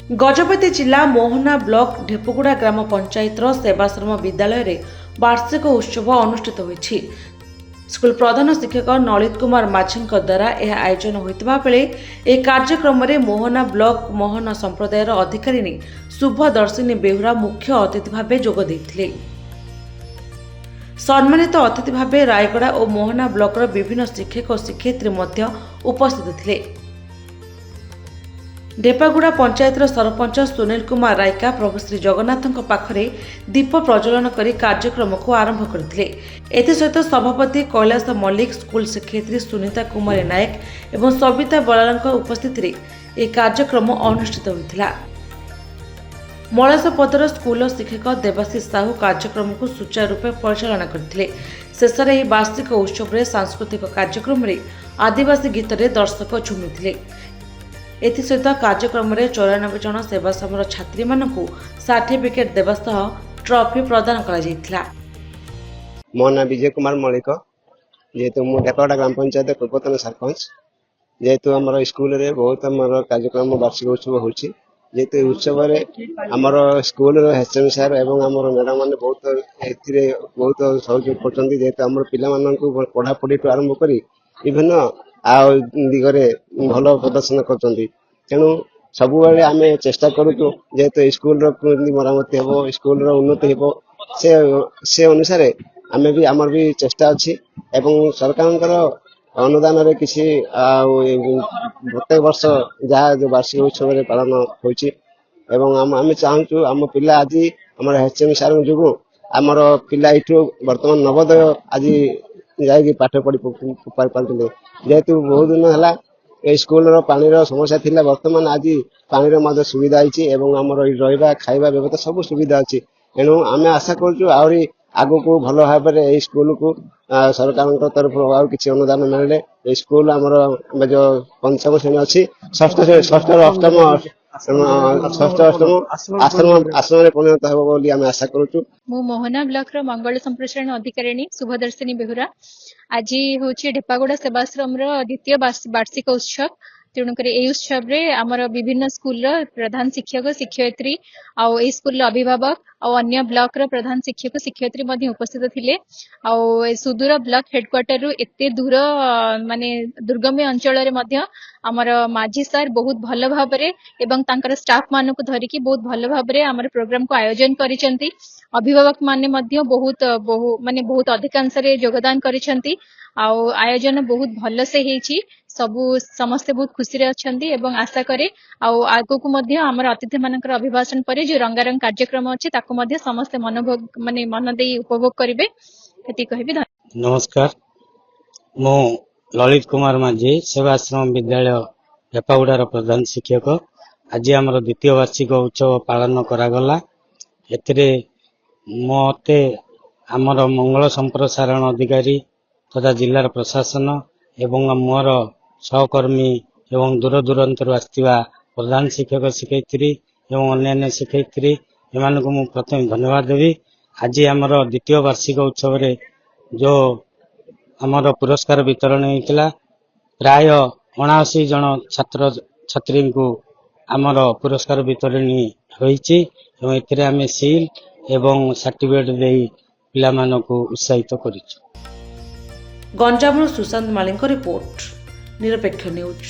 गजपति जिला मोहना ब्लॉक ढेपुगुड़ा ग्राम पंचायत सेवाश्रम विद्यालय रे वार्षिक उत्सव अनुष्ठित होईछि। स्कूल प्रधान शिक्षक नलित कुमार माझी द्वारा यह आयोजन होता बेले यह कार्यक्रम में मोहना ब्लॉक मोहन संप्रदायर अधिकारी शुभदर्शिनी बेहुरा मुख्य अतिथि भाव जोग देइथिले। सम्मानित अतिथि भाव रायगड़ा और मोहना ब्लॉक विभिन्न शिक्षक और शिक्षयित्री उपस्थित थिले। ढेपागुड़ा पंचायतर सरपंच सुनील कुमार रायका प्रभु श्री जगन्नाथ पाखरे दीप प्रज्वलन कर कार्यक्रम को आरंभ करथिले। एसहित सभापति कैलाश मल्लिक, स्कूल शिक्षयित्री सुनीता कुमारी नायक एवं सविता बराल उपस्थित यह कार्यक्रम अनुष्ठित होता। मलसपदर स्कूल शिक्षक देवाशीष साहू कार्यक्रम को सुचारू रूपे परिचालना करथिले। शेष में वार्षिक उत्सव में सांस्कृतिक कार्यक्रम में आदिवासी गीत रे दर्शक झुमिथिले। एसहित कार्यक्रम में 94 जन सेवाश्रम छात्री मानकु सर्टिफिकेट देवा सह ट्रॉफी प्रदान करा जायथिला। मो ना विजय कुमार मल्लिक, जेहेतु मु ढेपागुड़ा ग्राम पंचायत पूर्वतन सरपंच। जेहेतु आम स्कूल रे बहुत आम कार्यक्रम वार्षिक उत्सव होछि। जेहेतु उत्सव रे आमर स्कूल एचएम सार एवं आमर मैडम मैंने बहुत सहयोग करछन्ती। जेहेतु आम पिला मानकु पढ़ा पढ़ी आरंभ करी विभिन्न दिगरे भल प्रदर्शन करछन्ती। तेणु सबु बेले आमे चेष्टा करूँ जेहेतु स्कूल मरामती हे स्कूल उन्नति हे से अनुसार आमे भी आमर भी चेष्टा अच्छी एवं सरकार अनुदान रे किसी प्रत्येक वर्ष जहाँ जो वार्षिक उत्सव पालन होछि एवं आम चाहूँ आम पिला आज आम एचएम सार जो आमर पिला इठू वर्तमान नवोदय आज जाकि पाठ पढ़ी पारे। जेहेतु बहुत दिन है स्कूल पानी समस्या थिला, वर्तमान आज पानी सुविधा होती एवं आमर रहा खाଇବା व्यवस्था सब सुविधा अच्छी। एणु आम आशा करूँ आहरी आगु को भल भाव में स्कूल को सरकार तरफ किसी अनुदान मिले स्कूल आमर जो पंचम श्रेणी अच्छी षष्ठ अष्टम आश्रम में परिणत हो बोली आम आशा करूँ। मु मोहना ब्लॉक रो मंगल संप्रसारण अधिकारी शुभदर्शिनी बेहुरा। आज हूँ ढेपागुड़ा सेवाश्रम द्वितीय वार्षिक उत्सव। तेणुक उत्सव रे आमर विभिन्न स्कूल प्रधान शिक्षक शिक्षयित्री आउ स्कूल अभिभावक और अन्य ब्लॉक रो प्रधान शिक्षक शिक्षयित्री मध्य उपस्थित थिले। आउ सुदूर ब्लॉक हेडक्वार्टर रु एते दूर माने दुर्गम अंचल रे मध्य आमर माझी सार बहुत भल भाव रे एवं तांकर स्टाफ मानक धरिकी बहुत भल भाव रे आमर प्रोग्राम को आयोजन करिसेंती। अभिभावक माने मध्य बहुत अधिकांश रे योगदान करिसेंती। आउ आयोजन बहुत भल से हेछि। समस्ते बहुत खुशी रे अछंती एवं आशा करे आउ आगो को मध्य हमर अतिथि मानकर अभिभाषण परे जो रंगारंग कार्यक्रम अछि ताको मध्य समस्ते मन देई उपभोग करिवे एति कहबी। नमस्कार, मो ललित कुमार माझी सेवाश्रम विद्यालय ढेपागुड़ार प्रधान शिक्षक। आज आमर द्वितीय वार्षिक उत्सव पालन करागला। एथिरे मते आमर मंगल संप्रसारण अधिकारी तथा जिलार प्रशासन एवं मोर सहकर्मी एवं दूर दूरांतर आसथिबा प्रधान शिक्षक शिक्षयित्री एवं अन्य शिक्षयित्री एमान को प्रथम धन्यवाद देवी। आज आमर द्वितीय वार्षिक उत्सव रे जो आमर पुरस्कार वितरण होइतिला प्राय 79 जन छात्र छात्री को आमर पुरस्कार वितरण होइछि एवं एथिरे आमे सील एवं सर्टिफिकेट देई पिला मानको उत्साहित करिछु। गंजामରୁ सुशांत मालिक रिपोर्ट, निरपेक्ष न्यूज।